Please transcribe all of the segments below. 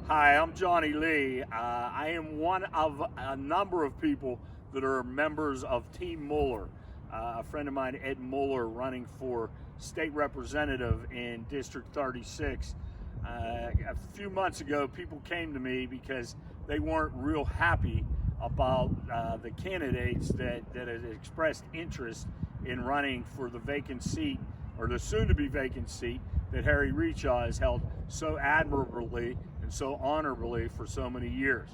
Hi, I'm Johnny Lee. I am one of a number of people that are members of Team Moeller. A friend of mine, Ed Moeller, running for state representative in District 36. A few months ago, people came to me because they weren't real happy about the candidates that had expressed interest in running for the vacant seat, or the soon-to-be vacant seat, that Harry Reachaw has held so admirably and so honorably for so many years.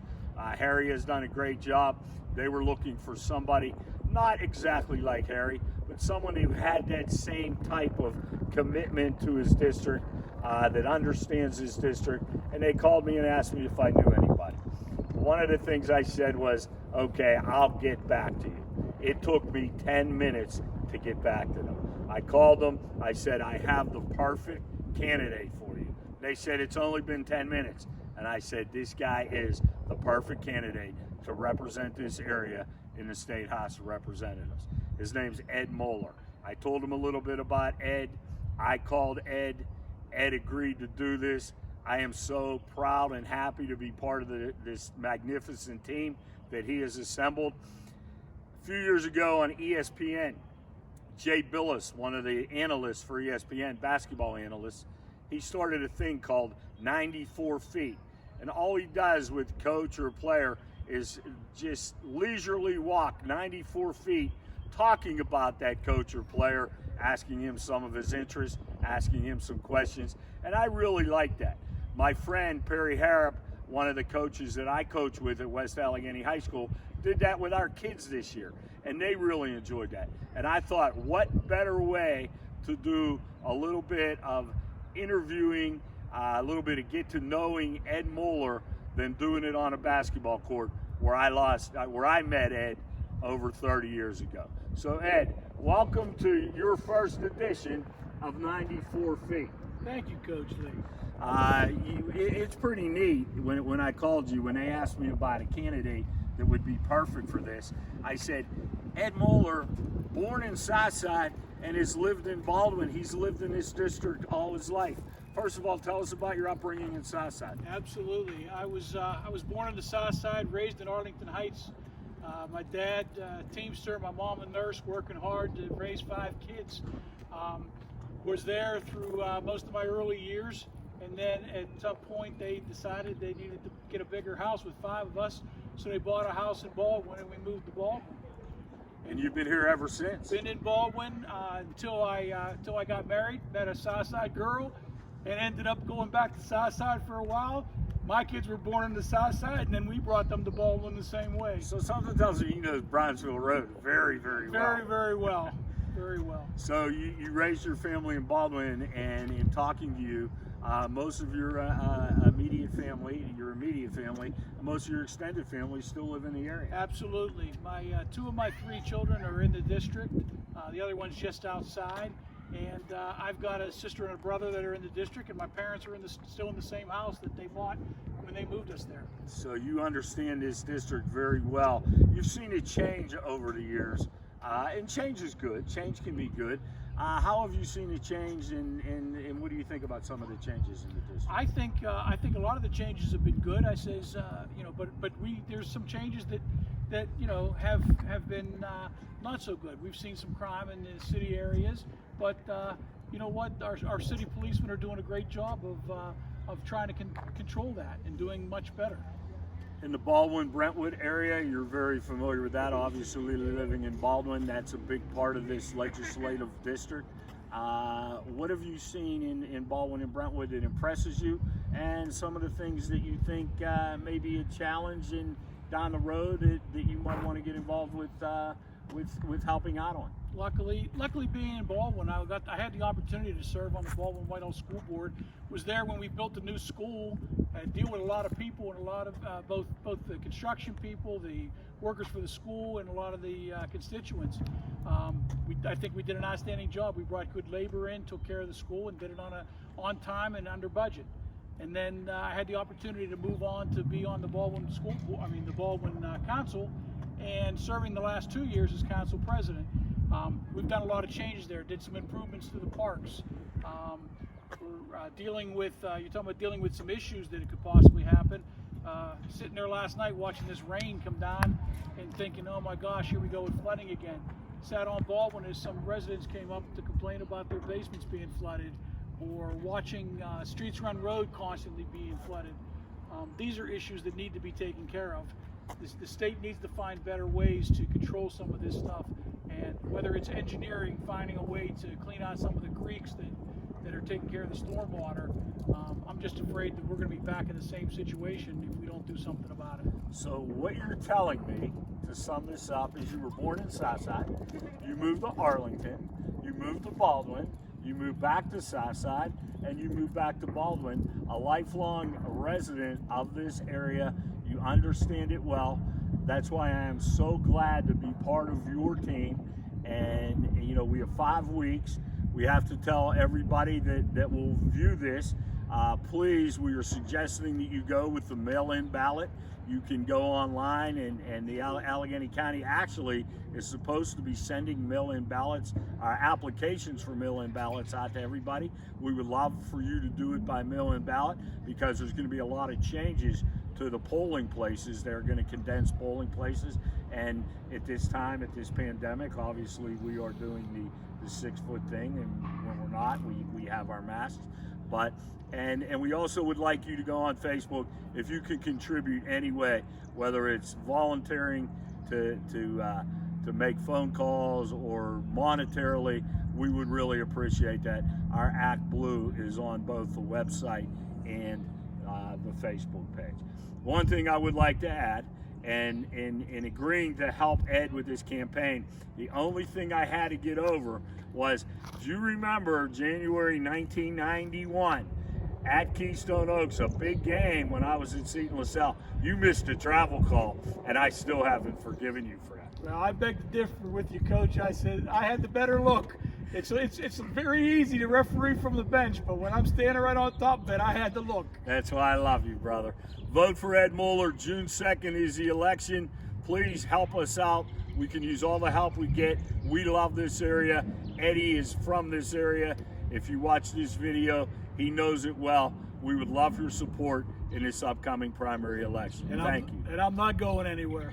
Harry has done a great job. They were looking for somebody not exactly like Harry, but someone who had that same type of commitment to his district, that understands his district, and they called me and asked me if I knew anybody. One of the things I said was, okay, I'll get back to you. It took me 10 minutes to get back to them. I called them, I said, I have the perfect candidate for you. They said, it's only been 10 minutes. And I said, this guy is the perfect candidate to represent this area in the State House of Representatives. His name's Ed Moeller. I told him a little bit about Ed. I called Ed. Ed agreed to do this. I am so proud and happy to be part of this magnificent team that he has assembled. A few years ago on ESPN, Jay Billis, one of the analysts for ESPN, basketball analysts, he started a thing called 94 feet. And all he does with coach or player is just leisurely walk 94 feet, talking about that coach or player, asking him some of his interests, asking him some questions. And I really like that. My friend Perry Harrop, one of the coaches that I coach with at West Allegheny High School, did that with our kids this year, and they really enjoyed that. And I thought, what better way to do a little bit of interviewing, a little bit of get to knowing Ed Moeller than doing it on a basketball court where I met Ed over 30 years ago. So Ed, welcome to your first edition of 94 feet. Thank you, Coach Lee. It's pretty neat when I called you, when they asked me about a candidate that would be perfect for this. I said, Ed Moeller, born in Southside and has lived in Baldwin. He's lived in this district all his life. First of all, tell us about your upbringing in Southside. Absolutely. I was born in the Southside, raised in Arlington Heights. My dad, teamster, my mom a nurse, working hard to raise 5 kids. Was there through most of my early years, and then at some point they decided they needed to get a bigger house with 5 of us, so they bought a house in Baldwin and we moved to Baldwin. And you've been here ever since? Been in Baldwin until I got married, met a Southside girl, and ended up going back to Southside for a while. My kids were born in the Southside, and then we brought them to Baldwin the same way. So something tells me you know Brownsville Road very, very well. Very, very well. Very well. So you raised your family in Baldwin, and in talking to you, most of your immediate family, most of your extended family still live in the area. Absolutely. My 2 of my 3 children are in the district. The other one's just outside. And I've got a sister and a brother that are in the district, and my parents are still in the same house that they bought when they moved us there. So you understand this district very well. You've seen it change over the years, and change is good. Change can be good. How have you seen it change, and what do you think about some of the changes in the district? I think a lot of the changes have been good. I says, but there's some changes that have been not so good. We've seen some crime in the city areas, but you know what? Our city policemen are doing a great job of trying to control that and doing much better. In the Baldwin-Brentwood area, you're very familiar with that. Obviously, living in Baldwin, that's a big part of this legislative district. What have you seen in Baldwin and Brentwood that impresses you, and some of the things that you think may be a challenge down the road that you might want to get involved with helping out on? Luckily being in Baldwin, I had the opportunity to serve on the Baldwin Whitehall School Board. Was there when we built the new school, deal with a lot of people and a lot of both the construction people, the workers for the school, and a lot of the constituents. I think we did an outstanding job. We brought good labor in, took care of the school, and did it on time and under budget. And then I had the opportunity to move on to be on the Baldwin the Baldwin Council, and serving the last 2 years as council president. We've done a lot of changes there, did some improvements to the parks, We're dealing with, you're talking about dealing with some issues that it could possibly happen. Sitting there last night watching this rain come down and thinking, oh my gosh, here we go with flooding again. Sat on Baldwin as some residents came up to complain about their basements being flooded, or watching Streets Run Road constantly being flooded. These are issues that need to be taken care of. The state needs to find better ways to control some of this stuff, and whether it's engineering, finding a way to clean out some of the creeks that are taking care of the stormwater. I'm just afraid that we're going to be back in the same situation if we don't do something about it. So what you're telling me, to sum this up, is you were born in Southside, you moved to Arlington, you moved to Baldwin, you moved back to Southside, and you moved back to Baldwin, a lifelong resident of this area. You understand it well. That's why I am so glad to be part of your team. And you know, we have 5 weeks. We have to tell everybody that will view this, please, we are suggesting that you go with the mail-in ballot. You can go online, and the Allegheny County actually is supposed to be sending mail-in ballots, applications for mail-in ballots out to everybody. We would love for you to do it by mail-in ballot, because there's going to be a lot of changes to the polling places. They're going to condense polling places, and at this time, at this pandemic, obviously we are doing the 6-foot thing, and when we're not, we have our masks. But and we also would like you to go on Facebook if you can contribute any way, whether it's volunteering to make phone calls or monetarily. We would really appreciate that. Our Act Blue is on both the website and the Facebook page. One thing I would like to add, and in agreeing to help Ed with this campaign, the only thing I had to get over was, do you remember January 1991 at Keystone Oaks, a big game when I was in Seton LaSalle? You missed a travel call, and I still haven't forgiven you for that. Well, I beg to differ with you, Coach. I said I had the better look. It's very easy to referee from the bench, but when I'm standing right on top of it, I had to look. That's why I love you, brother. Vote for Ed Moeller. June 2nd is the election. Please help us out. We can use all the help we get. We love this area. Eddie is from this area. If you watch this video, he knows it well. We would love your support in this upcoming primary election. Thank you. And I'm not going anywhere.